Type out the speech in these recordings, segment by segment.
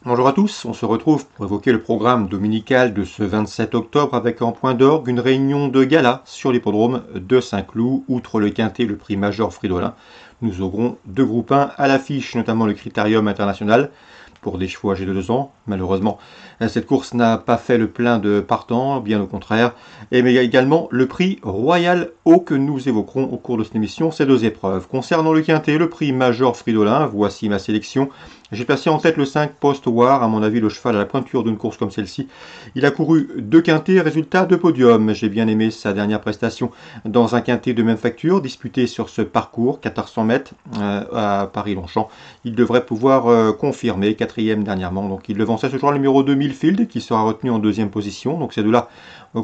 Bonjour à tous, on se retrouve pour évoquer le programme dominical de ce 27 octobre avec en point d'orgue une réunion de gala sur l'hippodrome de Saint-Cloud. Outre le quintet, le prix Major Fridolin, nous aurons deux groupes 1 à l'affiche, notamment le Critérium International pour des chevaux âgés de 2 ans. Malheureusement, cette course n'a pas fait le plein de partants, bien au contraire. Et mais il y a également le prix Royal Haut que nous évoquerons au cours de cette émission, ces deux épreuves. Concernant le quintet, le prix Major Fridolin, voici ma sélection. J'ai placé en tête le 5 Post-War, à mon avis le cheval à la pointure d'une course comme celle-ci. Il a couru 2 quintets, résultat de podium. J'ai bien aimé sa dernière prestation dans un quintet de même facture, disputé sur ce parcours, 1400 mètres à Paris-Longchamp. Il devrait pouvoir confirmer, quatrième dernièrement. Donc il devançait ce jour le numéro 2 Millfield, qui sera retenu en deuxième position. Donc ces deux-là,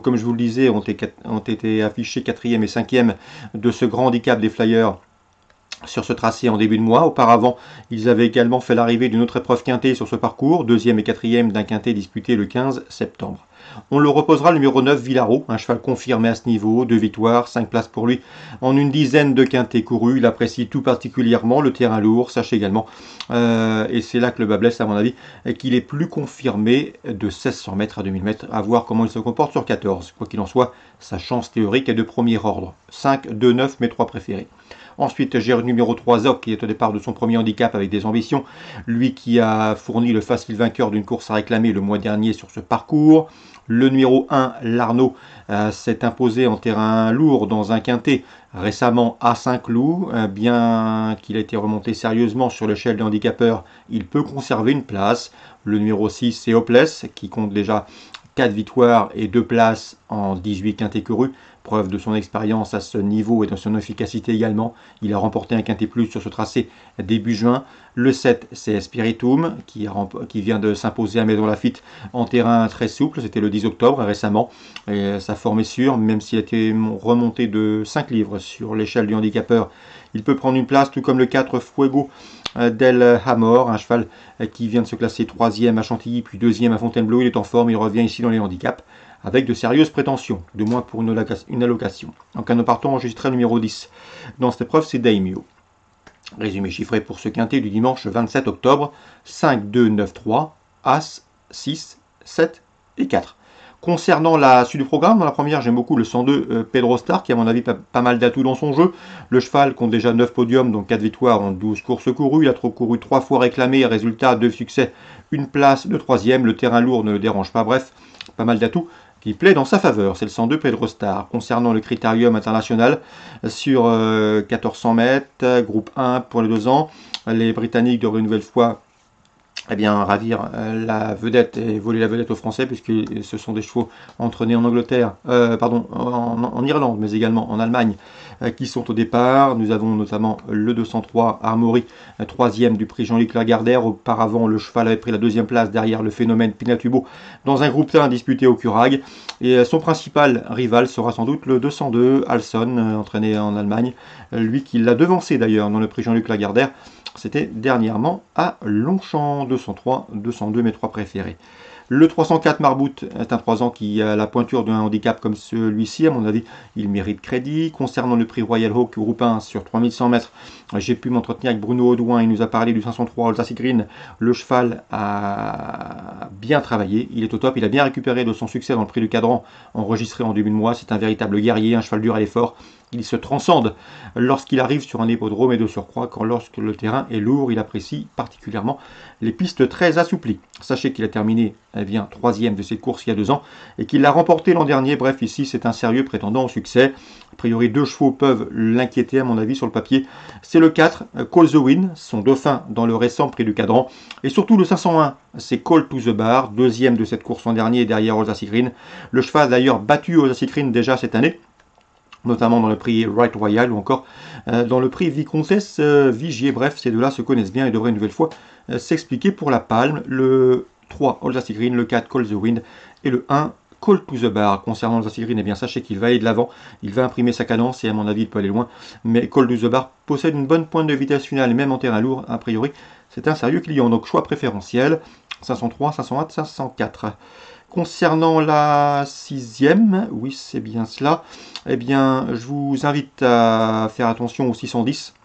comme je vous le disais, ont été affichés quatrième et cinquième de ce grand handicap des Flyers sur ce tracé en début de mois. Auparavant, ils avaient également fait l'arrivée d'une autre épreuve quintée sur ce parcours, deuxième et quatrième d'un quintet disputé le 15 septembre. On le reposera le numéro 9 Villaro, un cheval confirmé à ce niveau, 2 victoires, 5 places pour lui en une dizaine de quintets courus. Il apprécie tout particulièrement le terrain lourd, sachez également, et c'est là que le bas blesse à mon avis, qu'il est plus confirmé de 1600 mètres à 2000 mètres, à voir comment il se comporte sur 14. Quoi qu'il en soit, sa chance théorique est de premier ordre. 5, 2, 9, mes 3 préférés. Ensuite, j'ai le numéro 3 Zop, qui est au départ de son premier handicap avec des ambitions. Lui qui a fourni le facile vainqueur d'une course à réclamer le mois dernier sur ce parcours. Le numéro 1, Larnaud, s'est imposé en terrain lourd dans un quintet récemment à Saint-Cloud. Bien qu'il ait été remonté sérieusement sur l'échelle des handicapeurs, il peut conserver une place. Le numéro 6, c'est Hopeless, qui compte déjà 4 victoires et 2 places en 18 quintets courus. Preuve de son expérience à ce niveau et de son efficacité également. Il a remporté un quintet plus sur ce tracé début juin. Le 7, c'est Spiritum, qui vient de s'imposer à Maison Lafitte en terrain très souple. C'était le 10 octobre récemment. Et sa forme est sûre, même s'il a été remonté de 5 livres sur l'échelle du handicapeur. Il peut prendre une place, tout comme le 4 Fuego Del Hamor, un cheval qui vient de se classer 3e à Chantilly, puis 2e à Fontainebleau. Il est en forme, il revient ici dans les handicaps, avec de sérieuses prétentions, de moins pour une allocation. En cas de partant enregistré numéro 10 dans cette épreuve, c'est Daimyo. Résumé chiffré pour ce quintet du dimanche 27 octobre, 5, 2, 9, 3, As, 6, 7 et 4. Concernant la suite du programme, dans la première, j'aime beaucoup le 102 Pedro Star, qui à mon avis pas mal d'atouts dans son jeu. Le cheval compte déjà 9 podiums, donc 4 victoires en 12 courses courues. Il a trop couru 3 fois réclamé, résultat 2 succès, une place de 3e. Le terrain lourd ne le dérange pas, bref, pas mal d'atouts qui plaît dans sa faveur. C'est le 102 Pedro Star. Concernant le Critérium International, sur 1400 mètres, groupe 1 pour les 2 ans, les Britanniques devraient une nouvelle fois ravir la vedette et voler la vedette aux Français, puisque ce sont des chevaux entraînés en Angleterre, en Irlande, mais également en Allemagne, qui sont au départ. Nous avons notamment le 203 Armory, 3e du prix Jean-Luc Lagardère. Auparavant, le cheval avait pris la 2e place derrière le phénomène Pinatubo dans un groupe 1 disputé au Curragh. Et son principal rival sera sans doute le 202 Alson, entraîné en Allemagne. Lui qui l'a devancé d'ailleurs dans le prix Jean-Luc Lagardère. C'était dernièrement à Longchamp. 203, 202, mes 3 préférés. Le 304 Marbout est un 3 ans qui a la pointure d'un handicap comme celui-ci. À mon avis, il mérite crédit. Concernant le prix Royal Hawk groupe 1 sur 3100 mètres, j'ai pu m'entretenir avec Bruno Audouin. Il nous a parlé du 503 Alsace Green. Le cheval a bien travaillé. Il est au top. Il a bien récupéré de son succès dans le prix du Cadran enregistré en début de mois. C'est un véritable guerrier, un cheval dur à l'effort. Il se transcende lorsqu'il arrive sur un hippodrome et de surcroît, lorsque le terrain est lourd, il apprécie particulièrement les pistes très assouplies. Sachez qu'il a terminé 3e de cette course il y a 2 ans et qu'il l'a remporté l'an dernier. Bref, ici c'est un sérieux prétendant au succès. A priori, 2 chevaux peuvent l'inquiéter à mon avis sur le papier. C'est le 4, Call the Wind, son dauphin dans le récent prix du Cadran. Et surtout le 501, c'est Call to the Bar, 2e de cette course l'an dernier derrière Alsace Green. Le cheval a d'ailleurs battu Alsace Green déjà cette année, notamment dans le prix Right Royal ou encore dans le prix Vicomtesse Vigier. Bref, ces deux-là se connaissent bien et devraient une nouvelle fois s'expliquer pour la palme. Le 3, Alsace Green, le 4, Call the Wind et le 1, Call to the Bar. Concernant Alsace Green, sachez qu'il va aller de l'avant, il va imprimer sa cadence et à mon avis il peut aller loin. Mais Call to the Bar possède une bonne pointe de vitesse finale et même en terrain lourd, a priori, c'est un sérieux client. Donc choix préférentiel, 503, 501, 504. Concernant la 6e, oui c'est bien cela, je vous invite à faire attention au 610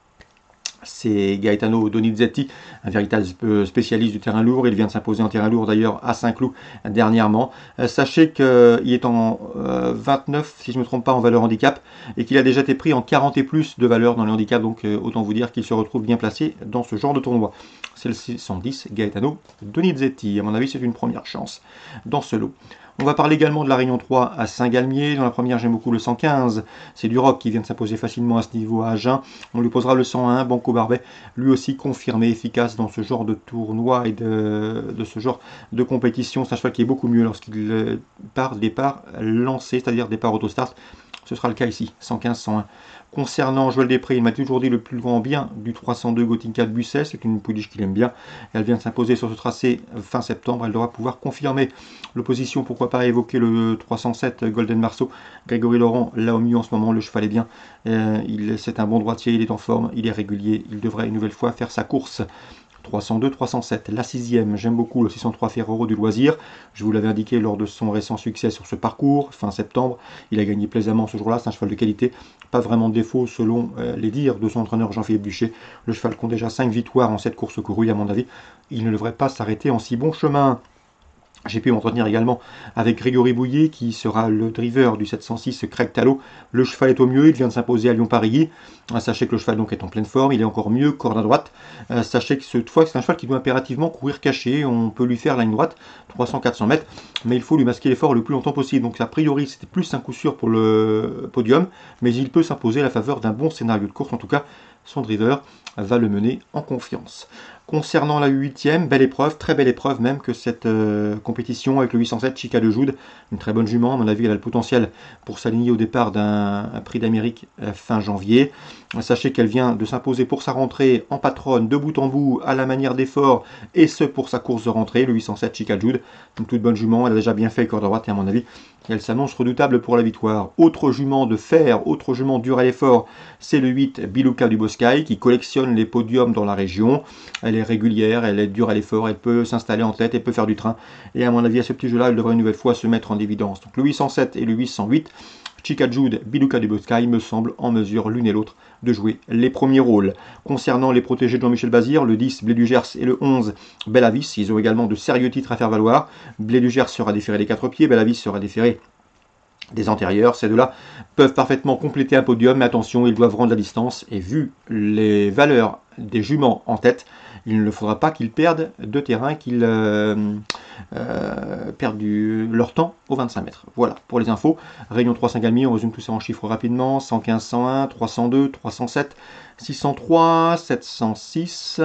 C'est Gaetano Donizetti, un véritable spécialiste du terrain lourd. Il vient de s'imposer en terrain lourd d'ailleurs à Saint-Cloud dernièrement. Sachez qu'il est en 29, si je ne me trompe pas, en valeur handicap et qu'il a déjà été pris en 40 et plus de valeur dans les handicaps. Donc autant vous dire qu'il se retrouve bien placé dans ce genre de tournoi. C'est le 610 Gaetano Donizetti. À mon avis, c'est une première chance dans ce lot. On va parler également de la Réunion 3 à Saint-Galmier. Dans la première, j'aime beaucoup le 115. C'est du rock qui vient de s'imposer facilement à ce niveau à Agen. On lui posera le 101, Banco Barbet, lui aussi confirmé, efficace dans ce genre de tournoi et de ce genre de compétition. C'est un cheval qui est beaucoup mieux lorsqu'il part départ lancé, c'est-à-dire départ autostart. Ce sera le cas ici, 115-101. Concernant Joël Després, il m'a toujours dit le plus grand bien du 302 Gotinka de Busset. C'est une pouliche qu'il aime bien. Elle vient de s'imposer sur ce tracé fin septembre. Elle devra pouvoir confirmer l'opposition. Pourquoi pas évoquer le 307 Golden Marceau. Grégory Laurent, là au mieux en ce moment, le cheval est bien. C'est un bon droitier, il est en forme, il est régulier. Il devrait une nouvelle fois faire sa course. 302, 307, la sixième, j'aime beaucoup le 603 Ferrero du loisir. Je vous l'avais indiqué lors de son récent succès sur ce parcours, fin septembre. Il a gagné plaisamment ce jour-là, c'est un cheval de qualité. Pas vraiment de défaut selon les dires de son entraîneur Jean-Philippe Duché. Le cheval compte déjà 5 victoires en 7 courses courues, à mon avis. Il ne devrait pas s'arrêter en si bon chemin. J'ai pu m'entretenir également avec Grégory Bouillet, qui sera le driver du 706 Craig Talot. Le cheval est au mieux, il vient de s'imposer à Lyon-Paris. Sachez que le cheval donc est en pleine forme, il est encore mieux, corde à droite. Sachez que cette fois, c'est un cheval qui doit impérativement courir caché. On peut lui faire la ligne droite, 300-400 mètres, mais il faut lui masquer l'effort le plus longtemps possible. Donc a priori, c'était plus un coup sûr pour le podium, mais il peut s'imposer à la faveur d'un bon scénario de course. En tout cas, son driver va le mener en confiance. Concernant la 8e, belle épreuve, très belle épreuve même que cette compétition avec le 807 Chica de Joude, une très bonne jument, à mon avis elle a le potentiel pour s'aligner au départ d'un prix d'Amérique fin janvier. Sachez qu'elle vient de s'imposer pour sa rentrée en patronne de bout en bout à la manière d'effort et ce pour sa course de rentrée, le 807 Chica de Joude, une toute bonne jument, elle a déjà bien fait corde à droite et à mon avis elle s'annonce redoutable pour la victoire. Autre jument de fer, autre jument dur à l'effort, c'est le 8 Biluka du Boscaï qui collectionne les podiums dans la région. Elle est régulière, elle est dure à l'effort, elle peut s'installer en tête, elle peut faire du train. Et à mon avis, à ce petit jeu-là, elle devrait une nouvelle fois se mettre en évidence. Donc le 807 et le 808, Chica Jude, Biluka du Boscaï me semblent en mesure l'une et l'autre de jouer les premiers rôles. Concernant les protégés de Jean-Michel Bazir, le 10 Blé du Gers et le 11 Bellavis, ils ont également de sérieux titres à faire valoir. Blé du Gers sera déféré des 4 pieds, Bellavis sera déféré des antérieurs. Ces deux-là peuvent parfaitement compléter un podium, mais attention, ils doivent rendre la distance. Et vu les valeurs des juments en tête, il ne faudra pas qu'ils perdent de terrain, qu'ils perdent leur temps aux 25 mètres. Voilà pour les infos. Réunion 3 Saint-Galmier, on résume tout ça en chiffres rapidement. 115, 101, 302, 307, 603, 706...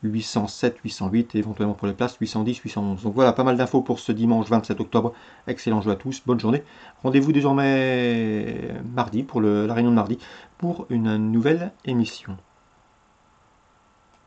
807, 808 et éventuellement pour les places 810, 811. Donc voilà, pas mal d'infos pour ce dimanche 27 octobre. Excellent jeu à tous, bonne journée. Rendez-vous désormais mardi pour la réunion de mardi pour une nouvelle émission.